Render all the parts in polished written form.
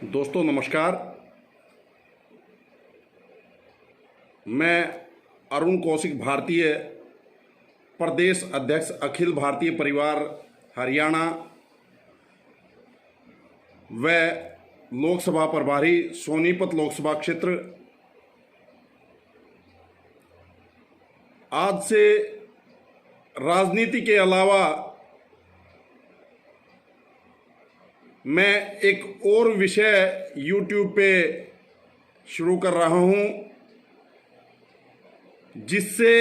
दोस्तों नमस्कार। मैं अरुण कौशिक, भारतीय प्रदेश अध्यक्ष, अखिल भारतीय परिवार हरियाणा व लोकसभा प्रभारी सोनीपत लोकसभा क्षेत्र, आज से राजनीति के अलावा मैं एक और विषय YouTube पे शुरू कर रहा हूं, जिससे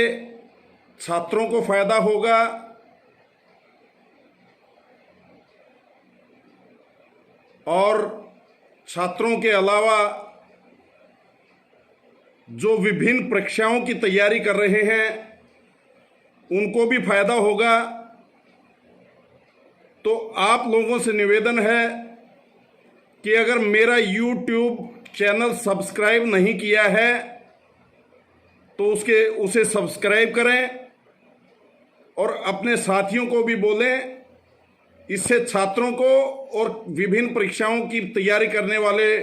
छात्रों को फायदा होगा और छात्रों के अलावा जो विभिन्न परीक्षाओं की तैयारी कर रहे हैं उनको भी फायदा होगा। तो आप लोगों से निवेदन है कि अगर मेरा YouTube चैनल सब्सक्राइब नहीं किया है तो उसे सब्सक्राइब करें और अपने साथियों को भी बोलें। इससे छात्रों को और विभिन्न परीक्षाओं की तैयारी करने वाले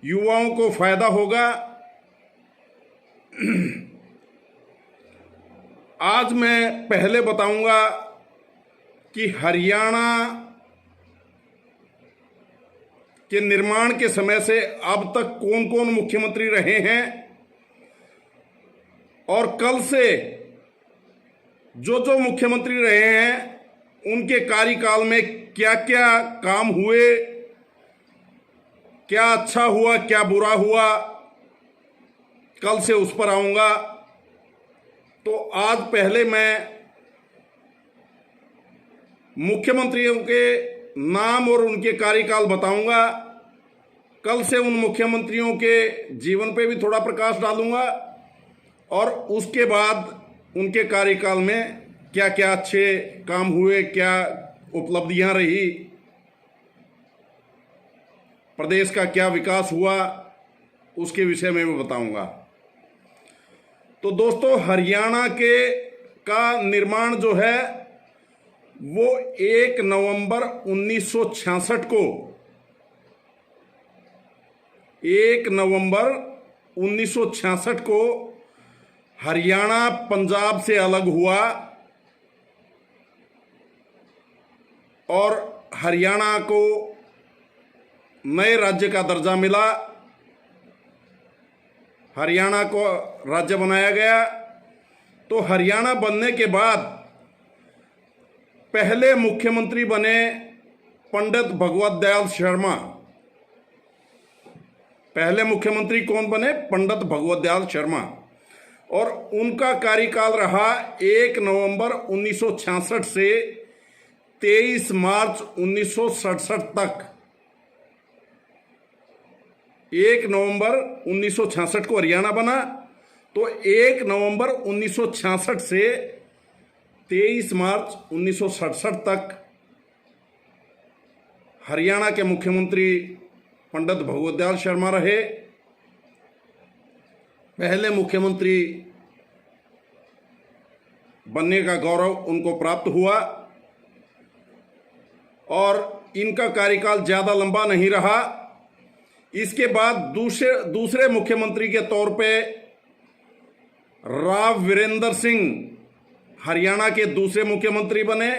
युवाओं को फायदा होगा। आज मैं पहले बताऊंगा कि हरियाणा के निर्माण के समय से अब तक कौन कौन मुख्यमंत्री रहे हैं और कल से जो जो मुख्यमंत्री रहे हैं उनके कार्यकाल में क्या क्या काम हुए, क्या अच्छा हुआ, क्या बुरा हुआ, कल से उस पर आऊंगा। तो आज पहले मैं मुख्यमंत्रियों के नाम और उनके कार्यकाल बताऊंगा। कल से उन मुख्यमंत्रियों के जीवन पे भी थोड़ा प्रकाश डालूंगा और उसके बाद उनके कार्यकाल में क्या क्या अच्छे काम हुए, क्या उपलब्धियां रही, प्रदेश का क्या विकास हुआ, उसके विषय में मैं बताऊंगा। तो दोस्तों, हरियाणा का निर्माण जो है वो 1 नवंबर 1966 को 1 नवंबर 1966 को हरियाणा पंजाब से अलग हुआ और हरियाणा को नए राज्य का दर्जा मिला। हरियाणा को राज्य बनाया गया। तो हरियाणा बनने के बाद पहले मुख्यमंत्री बने पंडित भगवत दयाल शर्मा। पहले मुख्यमंत्री कौन बने? पंडित भगवत दयाल शर्मा। और उनका कार्यकाल रहा 1 नवंबर 1966 से 23 मार्च 1967 तक। 1 नवंबर 1966 को हरियाणा बना, तो 1 नवंबर 1966 से 23 मार्च 1967 तक हरियाणा के मुख्यमंत्री पंडित भगवत दयाल शर्मा रहे। पहले मुख्यमंत्री बनने का गौरव उनको प्राप्त हुआ और इनका कार्यकाल ज्यादा लंबा नहीं रहा। इसके बाद दूसरे मुख्यमंत्री के तौर पे राव वीरेंद्र सिंह हरियाणा के दूसरे मुख्यमंत्री बने।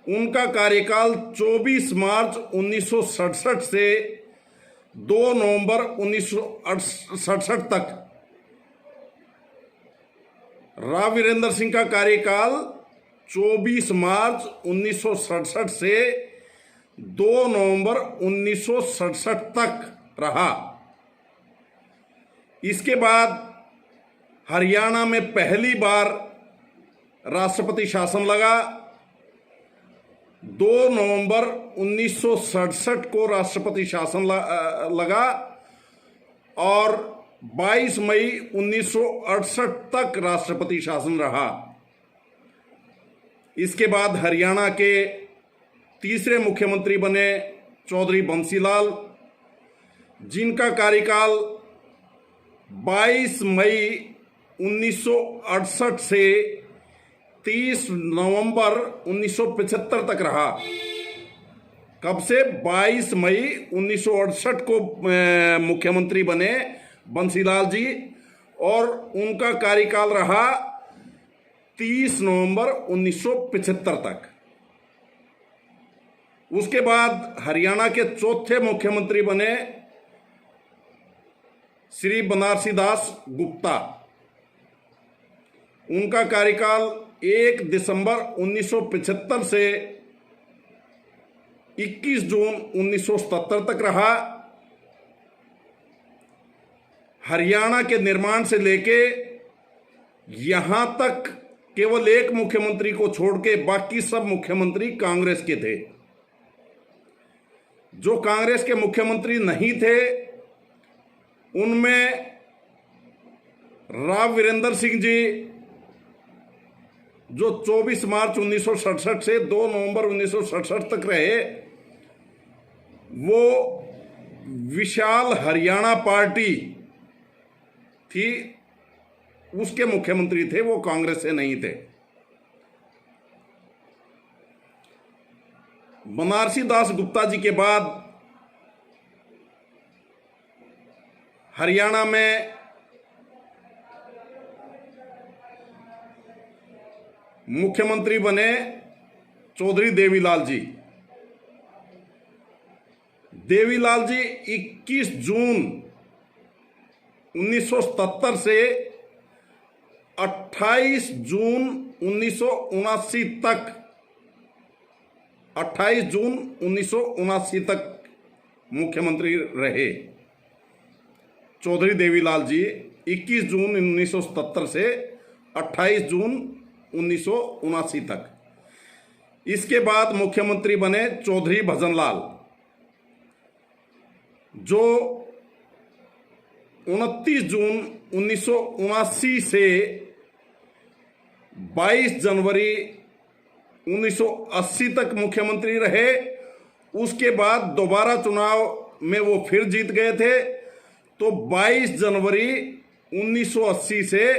उनका कार्यकाल 24 मार्च 1967 से 2 नवंबर 1967 तक। राव वीरेंद्र सिंह का कार्यकाल 24 मार्च 1967 से 2 नवंबर 1967 तक रहा। इसके बाद हरियाणा में पहली बार राष्ट्रपति शासन लगा। 2 नवंबर 1967 को राष्ट्रपति शासन लगा और 22 मई 1968 तक राष्ट्रपति शासन रहा। इसके बाद हरियाणा के तीसरे मुख्यमंत्री बने चौधरी बंसीलाल, जिनका कार्यकाल 22 मई 1968 से 30 नवंबर 1975 तक रहा। कब से? 22 मई 1968 को मुख्यमंत्री बने बंसीलाल जी, और उनका कार्यकाल रहा 30 नवंबर 1975 तक। उसके बाद हरियाणा के चौथे मुख्यमंत्री बने श्री बनारसी दास गुप्ता। उनका कार्यकाल 1 दिसंबर 1975 से 21 जून 1977 तक रहा। हरियाणा के निर्माण से लेके यहां तक केवल एक मुख्यमंत्री को छोड़ के बाकी सब मुख्यमंत्री कांग्रेस के थे। जो कांग्रेस के मुख्यमंत्री नहीं थे उनमें राव वीरेंद्र सिंह जी, जो 24 मार्च 1967 से 2 नवंबर 1967 तक रहे, वो विशाल हरियाणा पार्टी थी, उसके मुख्यमंत्री थे, वो कांग्रेस से नहीं थे। बनारसी दास गुप्ता जी के बाद हरियाणा में मुख्यमंत्री बने चौधरी देवीलाल जी। देवीलाल जी 21 जून 1977 से 28 जून 1979 तक 28 जून 1979 तक मुख्यमंत्री रहे। चौधरी देवीलाल जी 21 जून 1977 से 28 जून 1979 तक। इसके बाद मुख्यमंत्री बने चौधरी भजनलाल, जो 29 जून 1979 से 22 जनवरी 1980 तक मुख्यमंत्री रहे। उसके बाद दोबारा चुनाव में वो फिर जीत गए थे, तो 22 जनवरी 1980 से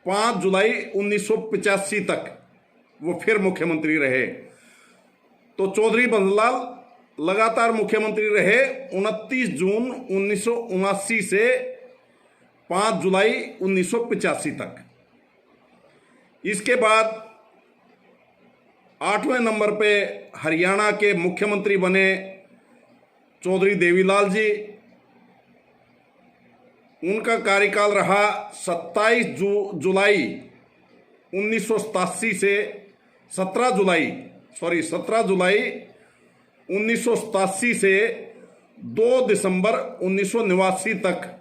5 जुलाई 1985 तक वो फिर मुख्यमंत्री रहे। तो चौधरी भजनलाल लगातार मुख्यमंत्री रहे 29 जून 1979 से 5 जुलाई 1985 तक। इसके बाद 8वें नंबर पे हरियाणा के मुख्यमंत्री बने चौधरी देवीलाल जी। उनका कार्यकाल रहा 27 जुलाई 1987 से 17 जुलाई 1987 से 2 दिसंबर 1989 तक।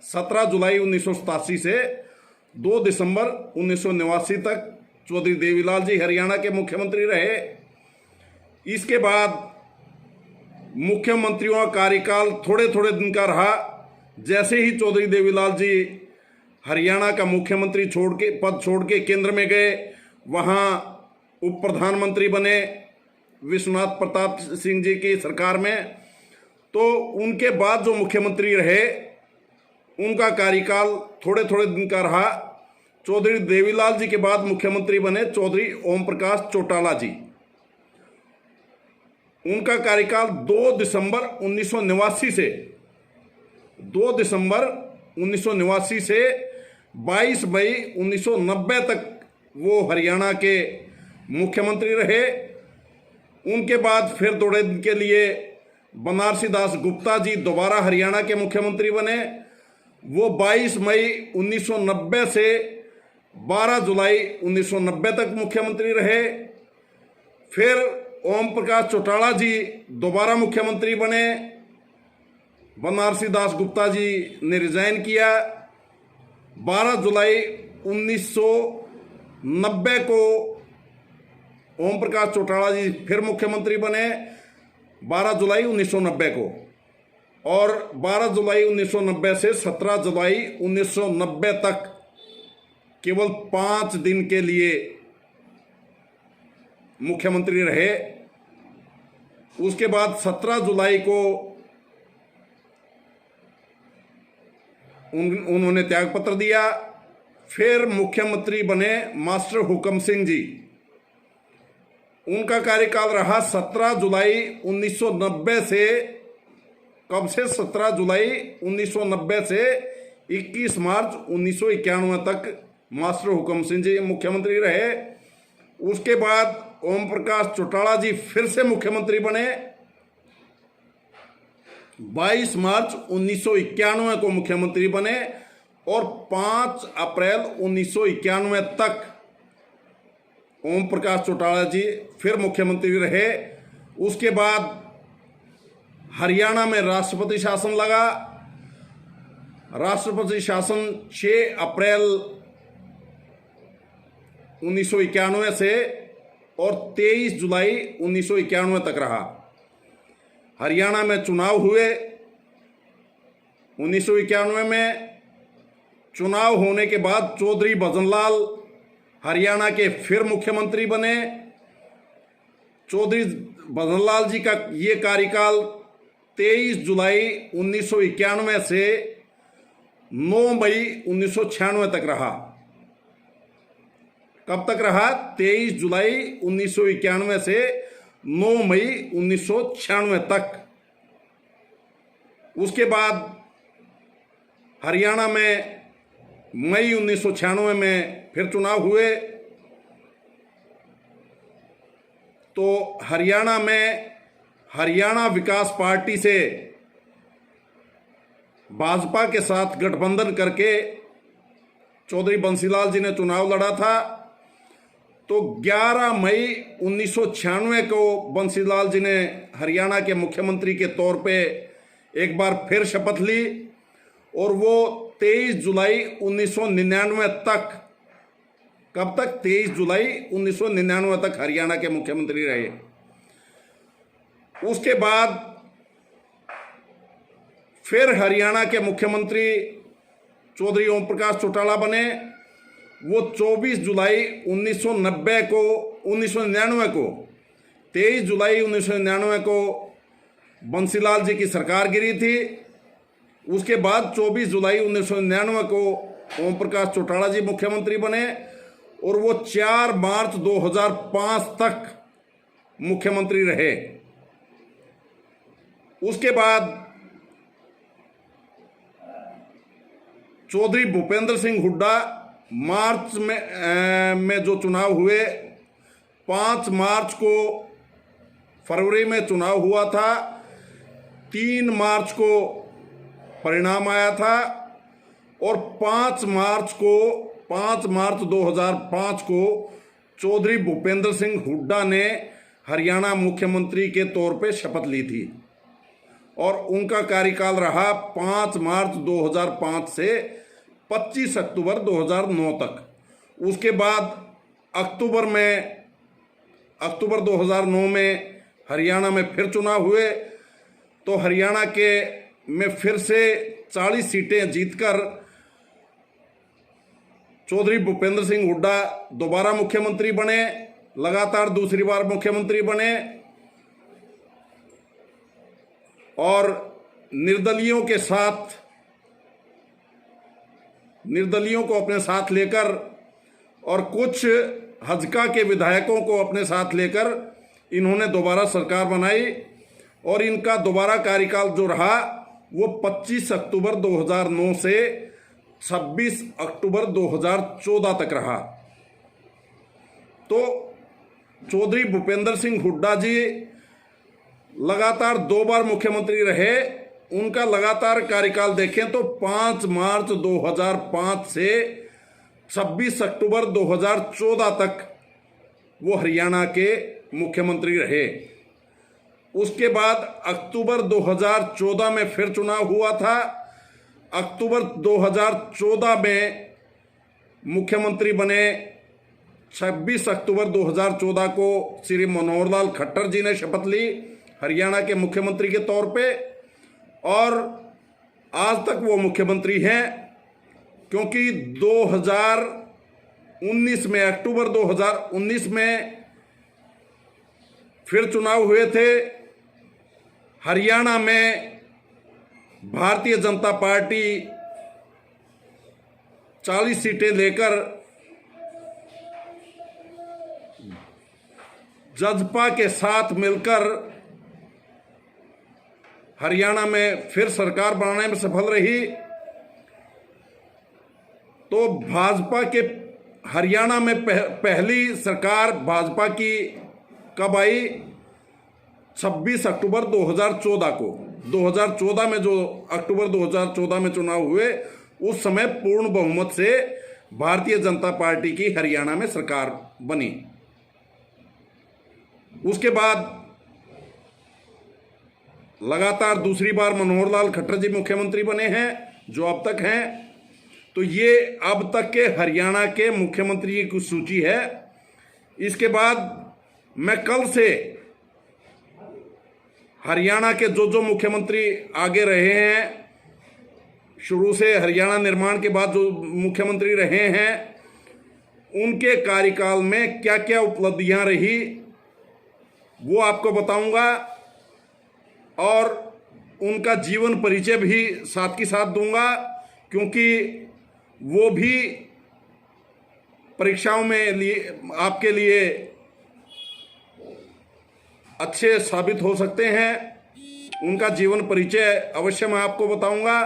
17 जुलाई 1987 से 2 दिसंबर 1989 तक चौधरी देवीलाल जी हरियाणा के मुख्यमंत्री रहे। इसके बाद मुख्यमंत्रियों का कार्यकाल थोड़े थोड़े दिन का रहा। जैसे ही चौधरी देवीलाल जी हरियाणा का मुख्यमंत्री पद छोड़ के केंद्र में गए, वहाँ उप प्रधानमंत्री बने विश्वनाथ प्रताप सिंह जी की सरकार में, तो उनके बाद जो मुख्यमंत्री रहे उनका कार्यकाल थोड़े थोड़े दिन का रहा। चौधरी देवीलाल जी के बाद मुख्यमंत्री बने चौधरी ओम प्रकाश चौटाला जी। उनका कार्यकाल 2 दिसंबर 1989 से 22 मई 1990 तक वो हरियाणा के मुख्यमंत्री रहे। उनके बाद फिर थोड़े दिन के लिए बनारसी दास गुप्ता जी दोबारा हरियाणा के मुख्यमंत्री बने। वो 22 मई 1990 से 12 जुलाई 1990 तक मुख्यमंत्री रहे। फिर ओम प्रकाश चौटाला जी दोबारा मुख्यमंत्री बने। बनारसी दास गुप्ता जी ने रिजाइन किया। 12 जुलाई 1990 को ओम प्रकाश चौटाला जी फिर मुख्यमंत्री बने, 12 जुलाई 1990 को। और 12 जुलाई 1990 से 17 जुलाई 1990 तक केवल 5 दिन के लिए मुख्यमंत्री रहे। उसके बाद 17 जुलाई को उन्होंने त्यागपत्र दिया। फिर मुख्यमंत्री बने मास्टर हुकम सिंह जी। उनका कार्यकाल रहा 17 जुलाई 1990 से, कब से 17 जुलाई 1990 से 21 मार्च 1991 तक मास्टर हुकम सिंह जी मुख्यमंत्री रहे। उसके बाद ओम प्रकाश चौटाला जी फिर से मुख्यमंत्री बने। 22 मार्च 1991 को मुख्यमंत्री बने और 5 अप्रैल 1991 तक ओम प्रकाश चौटाला जी फिर मुख्यमंत्री रहे। उसके बाद हरियाणा में राष्ट्रपति शासन लगा। राष्ट्रपति शासन 6 अप्रैल 1991 से और 23 जुलाई 1991 तक रहा। हरियाणा में चुनाव हुए। 1991 में चुनाव होने के बाद चौधरी भजनलाल हरियाणा के फिर मुख्यमंत्री बने। चौधरी भजनलाल जी का ये कार्यकाल 23 जुलाई 1991 से 9 मई 1996 तक रहा। कब तक रहा? 23 जुलाई 1991 से 9 मई 1996 तक। उसके बाद हरियाणा में मई 1996 में फिर चुनाव हुए। तो हरियाणा में हरियाणा विकास पार्टी से भाजपा के साथ गठबंधन करके चौधरी बंसीलाल जी ने चुनाव लड़ा था। तो 11 मई 1996 को बंसीलाल जी ने हरियाणा के मुख्यमंत्री के तौर पे एक बार फिर शपथ ली और वो 23 जुलाई 1999 तक, कब तक? 23 जुलाई 1999 तक हरियाणा के मुख्यमंत्री रहे। उसके बाद फिर हरियाणा के मुख्यमंत्री चौधरी ओम प्रकाश चौटाला बने। वो 24 जुलाई 1999 को 23 जुलाई 1999 को बंसीलाल जी की सरकार गिरी थी। उसके बाद 24 जुलाई 1999 को ओम प्रकाश चौटाला जी मुख्यमंत्री बने और वो 4 मार्च 2005 तक मुख्यमंत्री रहे। उसके बाद चौधरी भूपेंद्र सिंह हुड्डा मार्च में जो चुनाव हुए, 5 मार्च को फरवरी में चुनाव हुआ था, 3 मार्च को परिणाम आया था और 5 मार्च 2005 को चौधरी भूपेंद्र सिंह हुड्डा ने हरियाणा मुख्यमंत्री के तौर पे शपथ ली थी और उनका कार्यकाल रहा 5 मार्च 2005 से 25 अक्टूबर 2009 तक। उसके बाद अक्टूबर 2009 में हरियाणा में फिर चुनाव हुए। तो हरियाणा में फिर से 40 सीटें जीतकर चौधरी भूपेंद्र सिंह हुड्डा दोबारा मुख्यमंत्री बने, लगातार दूसरी बार मुख्यमंत्री बने और निर्दलियों को अपने साथ लेकर और कुछ हजका के विधायकों को अपने साथ लेकर इन्होंने दोबारा सरकार बनाई और इनका दोबारा कार्यकाल जो रहा वो 25 अक्टूबर 2009 से 26 अक्टूबर 2014 तक रहा। तो चौधरी भूपेंद्र सिंह हुड्डा जी लगातार 2 बार मुख्यमंत्री रहे। उनका लगातार कार्यकाल देखें तो 5 मार्च 2005 से 26 अक्टूबर 2014 तक वो हरियाणा के मुख्यमंत्री रहे। उसके बाद अक्टूबर 2014 में फिर चुनाव हुआ था। अक्टूबर 2014 में मुख्यमंत्री बने। 26 अक्टूबर 2014 को श्री मनोहर लाल खट्टर जी ने शपथ ली हरियाणा के मुख्यमंत्री के तौर पे और आज तक वो मुख्यमंत्री हैं, क्योंकि 2019 में, अक्टूबर 2019 में फिर चुनाव हुए थे। हरियाणा में भारतीय जनता पार्टी 40 सीटें लेकर जजपा के साथ मिलकर हरियाणा में फिर सरकार बनाने में सफल रही, तो भाजपा के हरियाणा में पहली सरकार भाजपा की कब आई? 26 अक्टूबर 2014 को। 2014 में जो अक्टूबर 2014 में चुनाव हुए, उस समय पूर्ण बहुमत से भारतीय जनता पार्टी की हरियाणा में सरकार बनी। उसके बाद लगातार दूसरी बार मनोहर लाल खट्टर जी मुख्यमंत्री बने हैं, जो अब तक हैं। तो ये अब तक के हरियाणा के मुख्यमंत्री की सूची है। इसके बाद मैं कल से हरियाणा के जो मुख्यमंत्री आगे रहे हैं, शुरू से हरियाणा निर्माण के बाद जो मुख्यमंत्री रहे हैं, उनके कार्यकाल में क्या क्या उपलब्धियां रही वो आपको बताऊंगा, और उनका जीवन परिचय भी साथ के साथ दूंगा, क्योंकि वो भी परीक्षाओं में आपके लिए अच्छे साबित हो सकते हैं। उनका जीवन परिचय अवश्य मैं आपको बताऊंगा,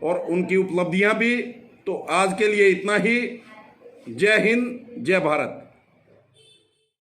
और उनकी उपलब्धियां भी। तो आज के लिए इतना ही। जय हिंद, जय भारत।